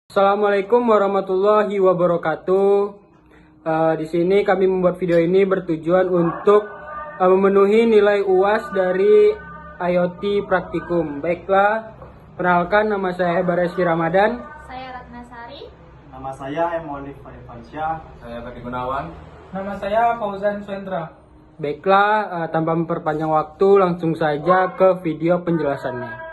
Assalamualaikum warahmatullahi wabarakatuh. Di sini kami membuat video ini bertujuan untuk memenuhi nilai UAS dari IoT Praktikum. Baiklah, perkenalkan nama saya Bareski Ramadan. Saya Ratna Sari. Nama saya M. Olive Farifansyah. Saya Tati Gunawan. Nama saya Fauzan Suendra. Baiklah, tanpa memperpanjang waktu, langsung saja ke video penjelasannya.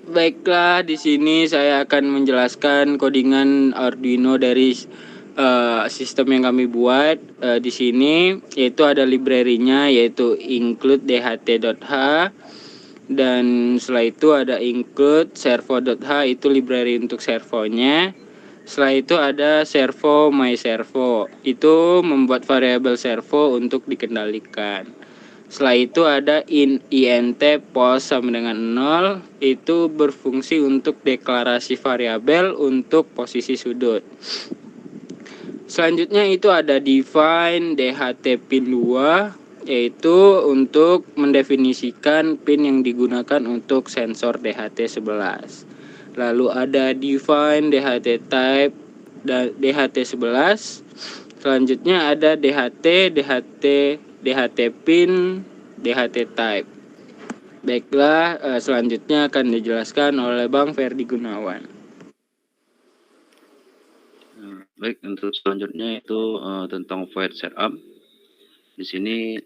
Baiklah, di sini saya akan menjelaskan codingan Arduino dari sistem yang kami buat. Di sini yaitu ada library-nya, yaitu include dht.h, dan setelah itu ada include servo.h, itu library untuk servonya. Setelah itu ada servo my servo, itu membuat variabel servo untuk dikendalikan. Setelah itu ada int pos sama dengan 0, itu berfungsi untuk deklarasi variabel untuk posisi sudut. Selanjutnya itu ada define dht pin 2, yaitu untuk mendefinisikan pin yang digunakan untuk sensor DHT11. Lalu ada define dht type dan DHT11. Selanjutnya ada DHT pin, DHT type. Baiklah, selanjutnya akan dijelaskan oleh Bang Ferdi Gunawan. Baik, untuk selanjutnya itu tentang void setup. Di sini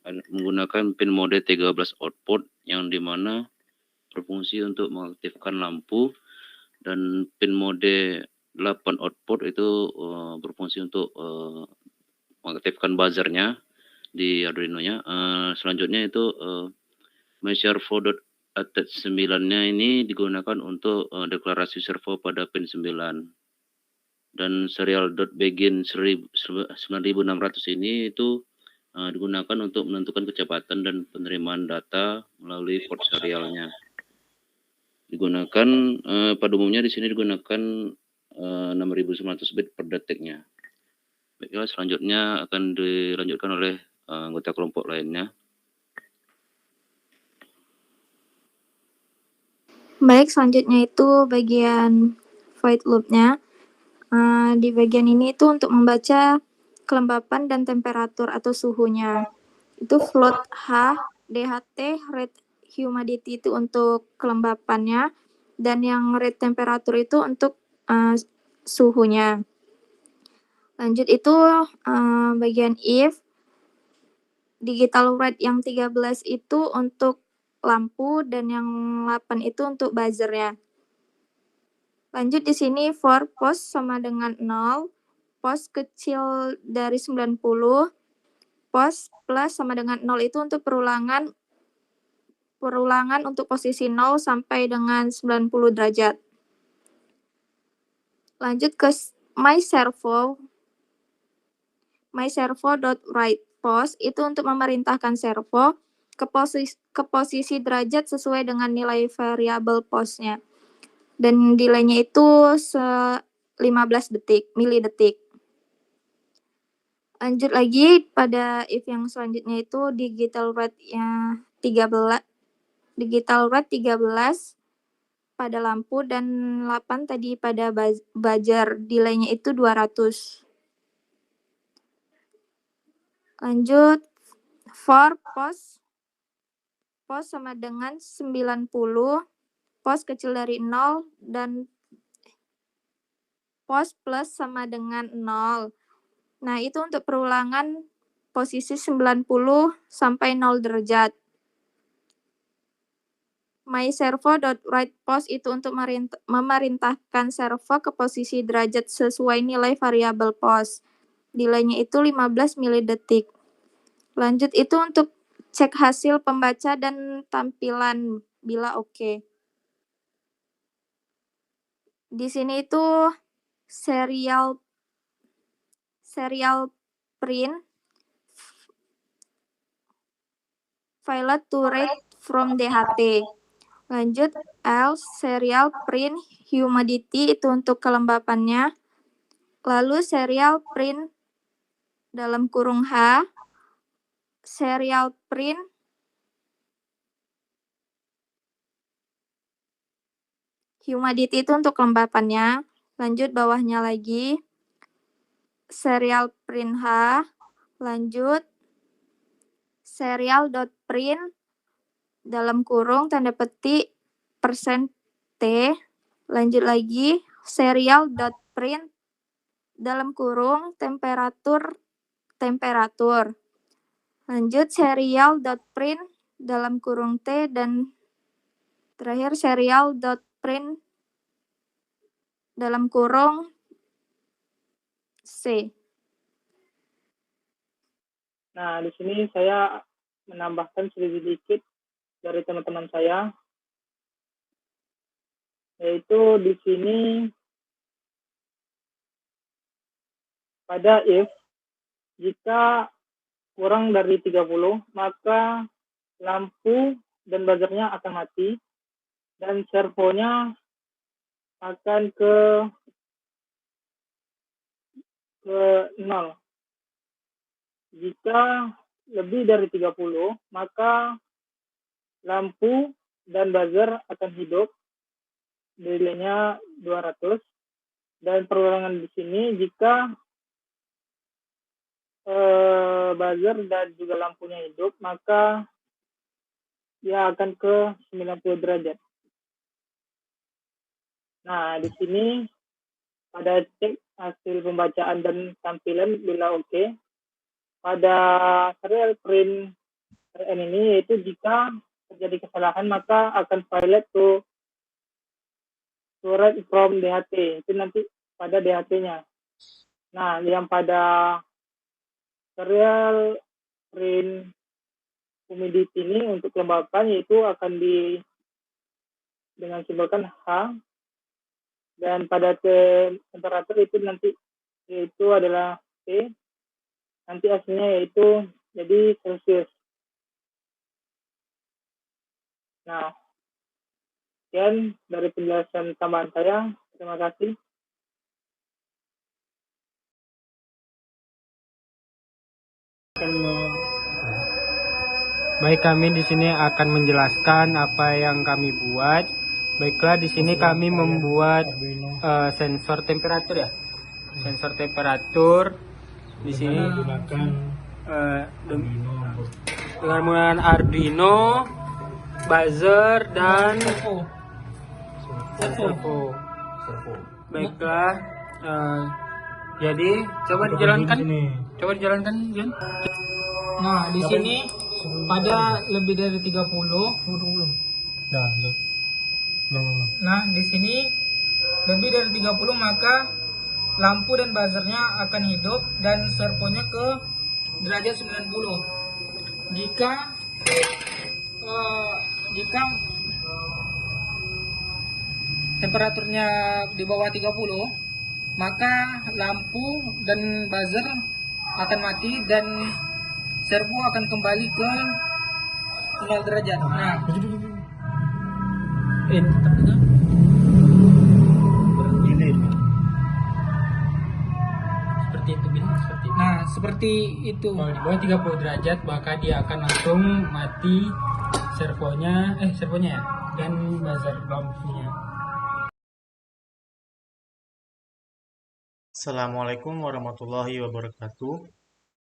menggunakan pin mode 13 output yang dimana berfungsi untuk mengaktifkan lampu, dan pin mode 8 output itu berfungsi untuk mengaktifkan buzzernya di Arduino-nya. Selanjutnya itu myservo.attach 9-nya ini digunakan untuk deklarasi servo pada pin 9. Dan serial.begin 9600 ini itu digunakan untuk menentukan kecepatan dan penerimaan data melalui port serialnya. Digunakan pada umumnya di sini digunakan 6900 bit per detiknya. Baiklah, selanjutnya akan dilanjutkan oleh anggota kelompok lainnya. Baik, selanjutnya itu bagian void loop-nya. Di bagian ini itu untuk membaca kelembapan dan temperatur atau suhunya. Itu float H, DHT, rate humidity itu untuk kelembapannya, dan yang rate temperatur itu untuk suhunya. Lanjut itu bagian if, digital rate yang 13 itu untuk lampu, dan yang 8 itu untuk buzzernya. Lanjut di sini for pos sama dengan 0, pos kecil dari 90, pos plus sama dengan 0 itu untuk perulangan untuk posisi 0 sampai dengan 90 derajat. Lanjut ke myservo.write pos, itu untuk memerintahkan servo ke posisi derajat sesuai dengan nilai variabel posnya. Dan delaynya itu 15 milidetik. Lanjut lagi pada if yang selanjutnya itu digital rate-nya 13 pada lampu, dan 8 tadi pada buzzer, delaynya itu 200. Lanjut for pos sama dengan 90, pos kecil dari 0, dan pos plus sama dengan 0. Nah, itu untuk perulangan posisi 90 sampai 0 derajat. myservo.write pos itu untuk memerintahkan servo ke posisi derajat sesuai nilai variabel pos. Delaynya itu 15 milidetik. Lanjut itu untuk cek hasil pembaca dan tampilan bila oke. Di sini itu serial print file to read from DHT. Lanjut else serial print humidity itu untuk kelembapannya. Lalu serial print dalam kurung H, serial print humidity itu untuk kelembapannya. Lanjut bawahnya lagi serial print H, lanjut serial.print dalam kurung tanda petik %T, lanjut lagi serial.print dalam kurung temperatur, lanjut serial.print dalam kurung T, dan terakhir serial.print dalam kurung C. Nah, di sini saya menambahkan sedikit dari teman-teman saya, yaitu di sini pada if jika kurang dari 30 maka lampu dan buzzernya akan mati dan servonya akan ke 0. Jika lebih dari 30 maka lampu dan buzzer akan hidup, delaynya 200, dan perulangan di sini jika buzzer dan juga lampunya hidup maka dia akan ke 90 derajat. Nah, di sini pada cek hasil pembacaan dan tampilan bila oke. Pada serial print RN ini yaitu jika terjadi kesalahan maka akan violate to write from DHT, itu nanti pada DHT-nya. Nah, yang pada serial print humidity ini untuk kelembapan yaitu akan dengan simbolkan H, dan pada temperatur itu nanti yaitu adalah T, nanti hasilnya yaitu jadi Celsius. Nah, sekian dari penjelasan tambahan saya. Terima kasih. Baik, kami di sini akan menjelaskan apa yang kami buat. Baiklah, di sini kami membuat sensor temperatur ya. Sensor temperatur di sini dengan menggunakan Arduino, buzzer dan servo. Baiklah, jadi coba dijalankan, John. Nah, di sini pada lebih dari 30. Nah, di sini lebih dari 30 maka lampu dan buzzernya akan hidup dan servonya ke derajat 90. Jika temperaturnya di bawah 30 maka lampu dan buzzer akan mati dan servo akan kembali ke 0 derajat. Nah, Seperti itu, Bin. nah seperti itu. Kalau di bawah 30 derajat maka dia akan langsung mati servonya ya, dan buzzer lampunya. Assalamualaikum warahmatullahi wabarakatuh.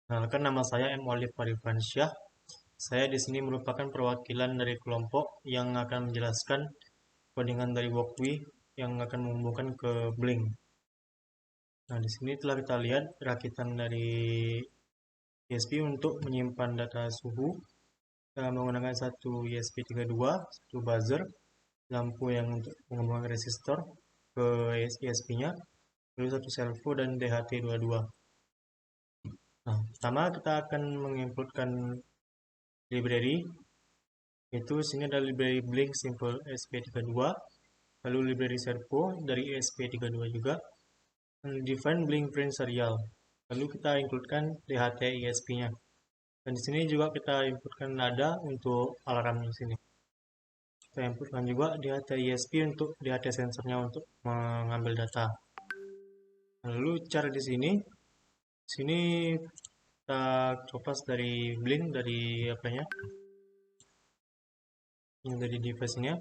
Kenalkan, nama saya M. Olive Farifansyah. Saya di sini merupakan perwakilan dari kelompok yang akan menjelaskan codingan dari Walkway yang akan menghubungkan ke Blink. Nah, di sini telah kita lihat rakitan dari ESP untuk menyimpan data suhu menggunakan satu ESP32, satu buzzer, lampu yang untuk menghubungkan resistor ke ESP-nya, lalu satu servo dan DHT22. Nah, pertama kita akan menginputkan library, yaitu sini ada library Blink Simple ESP32, lalu library servo dari ESP32 juga, dan define Blink Print Serial, lalu kita includekan DHT ESP-nya. Dan di sini juga kita inputkan nada untuk alarm di sini. Kita inputkan juga DHT ESP untuk DHT sensornya untuk mengambil data. Lalu cara di sini kita coplas dari Blink, dari apanya, yang dari device-nya.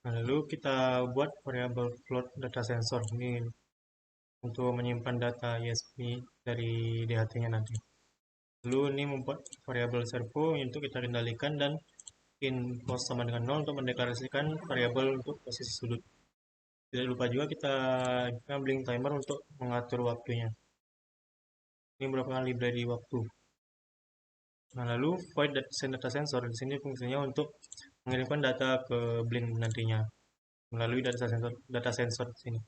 Nah, lalu kita buat variabel float data sensor ini untuk menyimpan data ISP dari DHT-nya nanti. Lalu ini membuat variabel servo untuk kita kendalikan dan in pos sama dengan 0 untuk mendeklarasikan variabel untuk posisi sudut. Tidak lupa juga kita blink timer untuk mengatur waktunya. Ini merupakan library waktu. Nah, lalu void data sensor di sini fungsinya untuk mengirimkan data ke blink nantinya melalui data sensor di sini.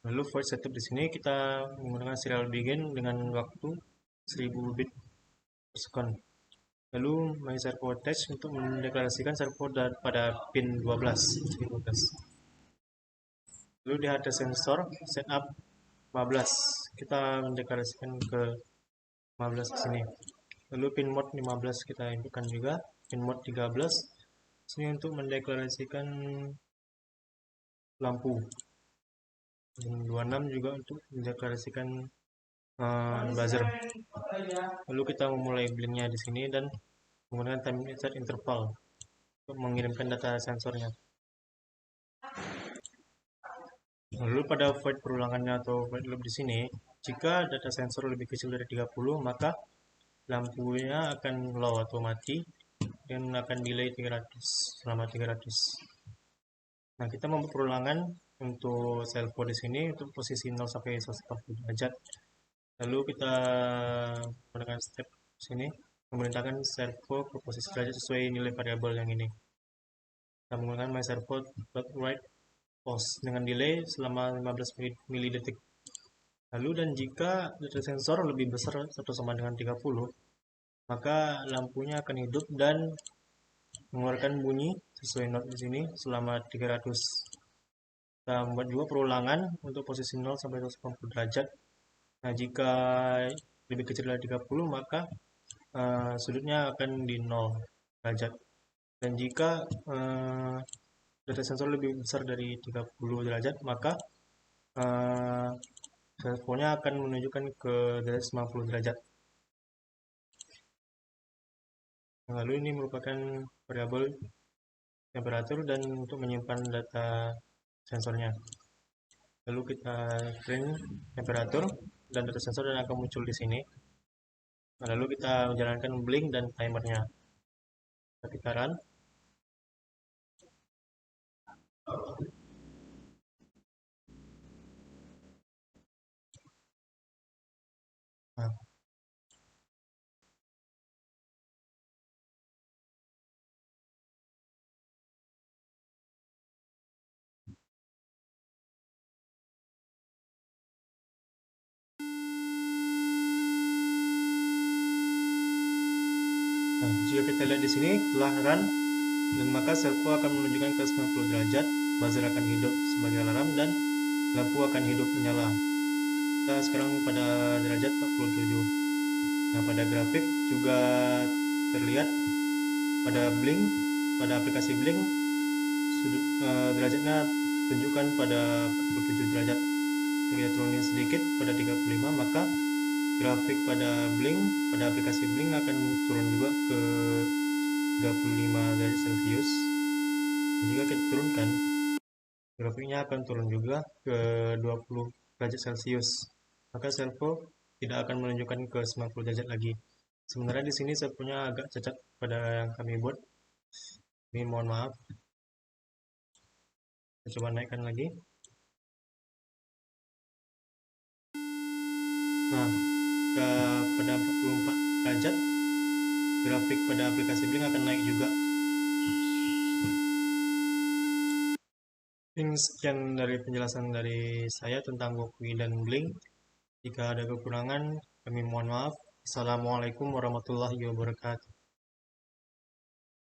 Lalu void setup di sini kita menggunakan serial begin dengan waktu 1000 bit per second. Lalu my servo attach untuk mendeklarasikan servo pada pin 12. Lalu di data sensor setup 15 kita mendeklarasikan ke 15 di sini. Lalu pin mode 15 kita inputkan juga, pin mode 13 sini untuk mendeklarasikan lampu. Pin 26 juga untuk mendeklarasikan buzzer. Lalu kita memulai blinknya di sini dan menggunakan time insert interval untuk mengirimkan data sensornya. Lalu pada void perulangannya atau void loop di sini, jika data sensor lebih kecil dari 30, maka lampunya akan low atau mati dan akan delay 300 selama 300. Nah, kita membuat perulangan untuk servo di sini untuk posisi 0 sampai 140 derajat. Lalu kita menggunakan step sini memerintahkan servo ke posisi derajat sesuai nilai variabel yang ini. Kita menggunakan my servo write pause dengan delay selama 15 milidetik. Lalu dan jika data sensor lebih besar atau sama dengan 30, maka lampunya akan hidup dan mengeluarkan bunyi sesuai not di sini selama 300. Kita membuat juga perulangan untuk posisi 0 sampai 180 derajat. Nah, jika lebih kecil dari 30, maka sudutnya akan di 0 derajat. Dan jika data sensor lebih besar dari 30 derajat, maka servonya akan menunjukkan ke derajat 90 derajat. Lalu ini merupakan variabel temperatur dan untuk menyimpan data sensornya. Lalu kita print temperatur dan data sensor dan akan muncul di sini. Nah, lalu kita menjalankan blink dan timernya. Kita run. Nah, jika kita lihat di sini telah run dan maka servo akan menunjukkan ke 90 derajat, buzzer akan hidup sebagai alarm dan lampu akan hidup menyala. Kita sekarang pada derajat 47. Nah, pada grafik juga terlihat pada blink, pada aplikasi blink sudut derajatnya tunjukkan pada 47 derajat. Kita turunin sedikit pada 35, maka grafik pada blink, pada aplikasi blink akan turun juga ke 35 derajat Celcius. Jika kita turunkan, grafiknya akan turun juga ke 20 derajat Celcius. Maka servo tidak akan menunjukkan ke 90 derajat lagi. Sebenarnya di sini servonya agak cacat pada yang kami buat. Ini mohon maaf. Kita coba naikkan lagi. Nah, pada 44 derajat grafik pada aplikasi blink akan naik juga. Sekian dari penjelasan dari saya tentang Gokui dan blink. Jika ada kekurangan, kami mohon maaf. Assalamualaikum warahmatullahi wabarakatuh.